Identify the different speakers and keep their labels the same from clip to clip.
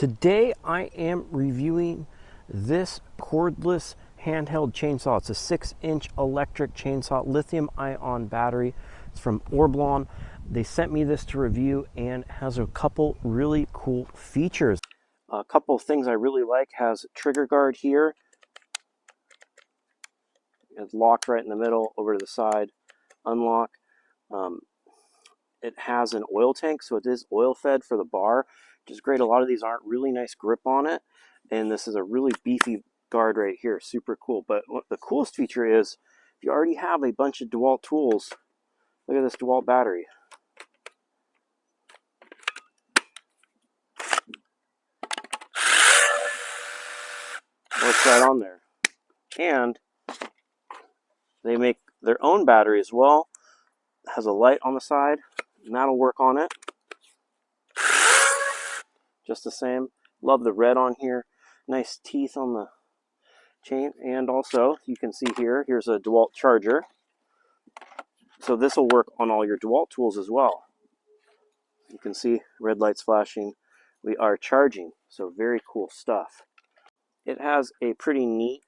Speaker 1: Today I am reviewing this cordless handheld chainsaw. It's a 6-inch electric chainsaw, lithium-ion battery. It's from ORBLON. They sent me this to review and has a couple really cool features. A couple of things I really like: has trigger guard here. It's locked right in the middle, over to the side, unlock. It has an oil tank, so it is oil fed for the bar, which is great. A lot of these aren't really nice grip on it, and this is a really beefy guard right here. Super cool. But what the coolest feature is, if you already have a bunch of Dewalt tools, look at this Dewalt battery. Works right on there. And they make their own battery as well. It has a light on the side, and that'll work on it just the same. Love the red on here. Nice teeth on the chain. And also, you can see here's a Dewalt charger. So this will work on all your Dewalt tools as well. You can see red lights flashing. We are charging, so very cool stuff. It has a pretty neat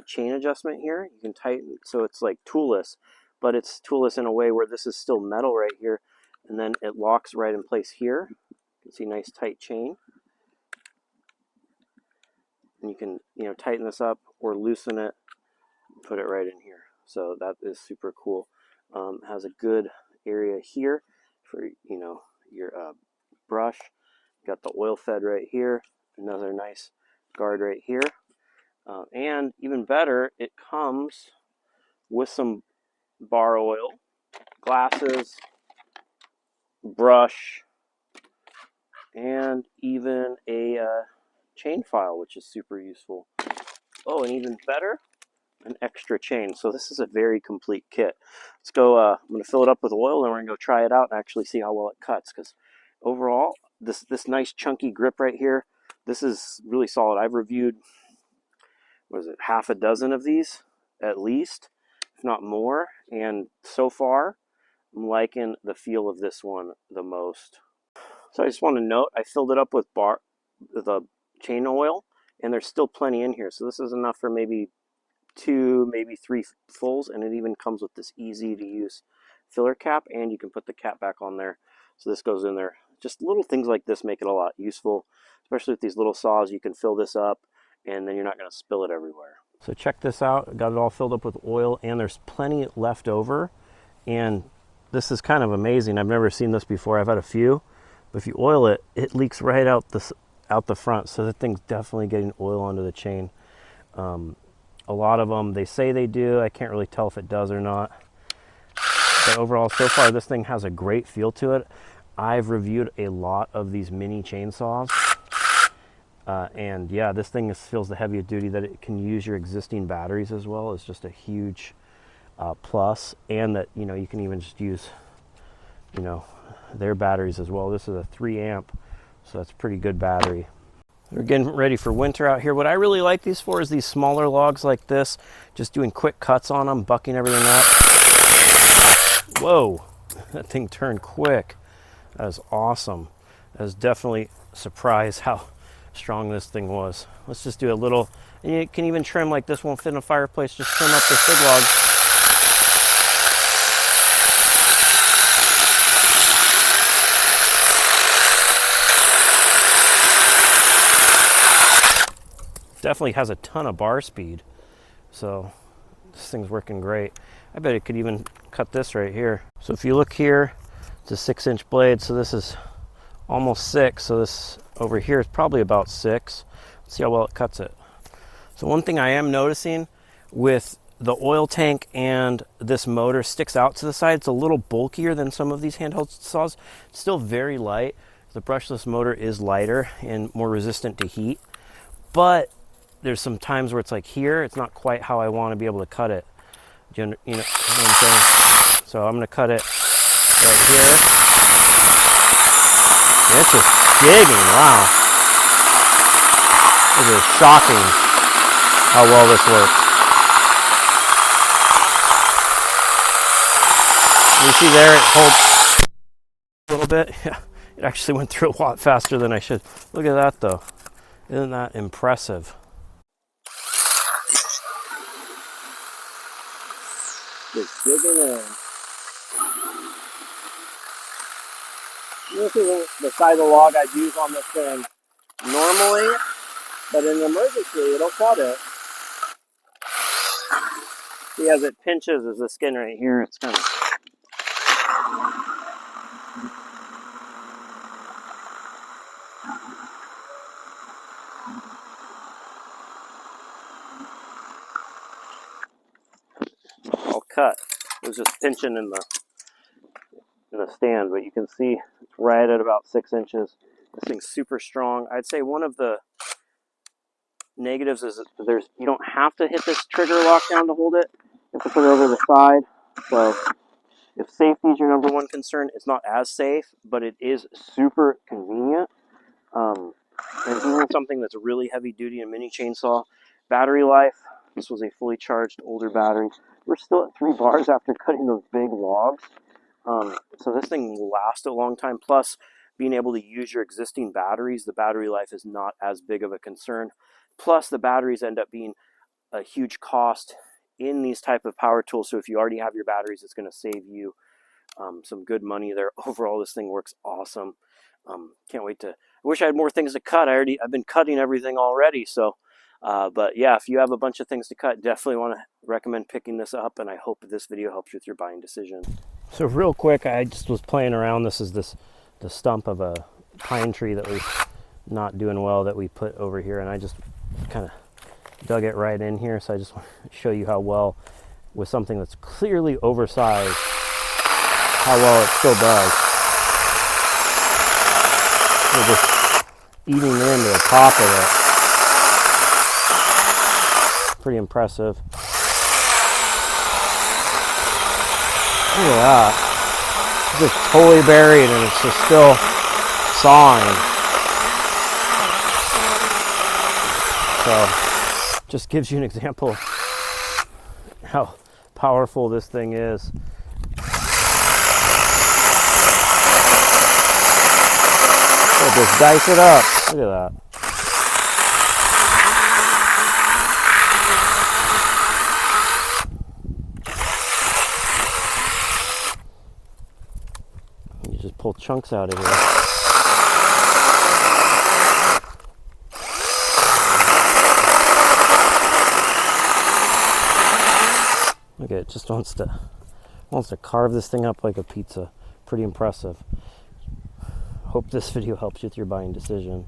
Speaker 1: chain adjustment here. You can tighten, so it's like toolless, but it's toolless in a way where this is still metal right here, and then it locks right in place here. You can see nice tight chain. And you can, tighten this up or loosen it, put it right in here. So that is super cool. Has a good area here for, your brush. Got the oil fed right here. Another nice guard right here. And even better, it comes with some bar oil, glasses, brush, and even a chain file, which is super useful. Oh, and even better, an extra chain. So this is a very complete kit. Let's go. I'm going to fill it up with oil, and we're going to go try it out and actually see how well it cuts. Because overall, this nice chunky grip right here, this is really solid. I've reviewed, half a dozen of these at least, if not more, and so far I'm liking the feel of this one the most. So I just want to note, I filled it up with the chain oil, and there's still plenty in here, so this is enough for maybe 2, maybe 3 fulls, and it even comes with this easy to use filler cap, and you can put the cap back on there, so this goes in there. Just little things like this make it a lot useful, especially with these little saws. You can fill this up, and then you're not going to spill it everywhere. So check this out. I got it all filled up with oil, and there's plenty left over, and this is kind of amazing. I've never seen this before. I've had a few, but if you oil it, it leaks right out the front, so the thing's definitely getting oil onto the chain. A lot of them, they say they do. I can't really tell if it does or not. But overall, so far, this thing has a great feel to it. I've reviewed a lot of these mini chainsaws. And yeah, this thing feels the heaviest duty. That it can use your existing batteries as well is just a huge plus. And that, you can even just use, their batteries as well. This is a 3 amp, so that's a pretty good battery. We're getting ready for winter out here. What I really like these for is these smaller logs like this, just doing quick cuts on them, bucking everything up. Whoa, that thing turned quick. That is awesome. That was definitely a surprise how strong this thing was. Let's just do a little, and you can even trim, like this won't fit in a fireplace, just trim up this big log. Definitely has a ton of bar speed, so this thing's working great. I bet it could even cut this right here. So if you look here, it's a 6-inch blade, so this is almost 6, so this over here is probably about 6. Let's see how well it cuts it. So one thing I am noticing with the oil tank and this motor sticks out to the side. It's a little bulkier than some of these handheld saws. It's still very light. The brushless motor is lighter and more resistant to heat, but there's some times where it's like here, it's not quite how I want to be able to cut it. You know what I'm saying? So I'm going to cut it right here. And it's just digging, wow. This is shocking how well this works. You see there, it holds a little bit. Yeah, It actually went through a lot faster than I should. Look at that though. Isn't that impressive? Just digging in. This isn't the size of log I'd use on this thing normally, but in an emergency, it'll cut it. See, as it pinches, is the skin right here. It's kind of... all cut. It was just pinching in the stand, but you can see it's right at about 6 inches. This thing's super strong. I'd say one of the negatives is that you don't have to hit this trigger lock down to hold it. You have to put it over the side. So if safety is your number one concern, it's not as safe, but it is super convenient. And even something that's really heavy duty, a mini chainsaw. Battery life, this was a fully charged older battery. We're still at 3 bars after cutting those big logs. So this thing will last a long time. Plus, being able to use your existing batteries, the battery life is not as big of a concern. Plus, the batteries end up being a huge cost in these type of power tools. So if you already have your batteries, it's going to save you some good money there. Overall, this thing works awesome. Can't wait to... I wish I had more things to cut. I've been cutting everything already. So, but yeah, if you have a bunch of things to cut, definitely want to recommend picking this up. And I hope this video helps you with your buying decision. So real quick, I just was playing around. This is the stump of a pine tree that was not doing well that we put over here, and I just kind of dug it right in here. So I just want to show you how well, with something that's clearly oversized, how well it still does. We're just eating into the top of it. Pretty impressive. Look at that. It's just totally buried and it's just still sawing. So, just gives you an example of how powerful this thing is. So just dice it up. Look at that. You just pull chunks out of here. Look at it, just wants to carve this thing up like a pizza. Pretty impressive. Hope this video helps you with your buying decision.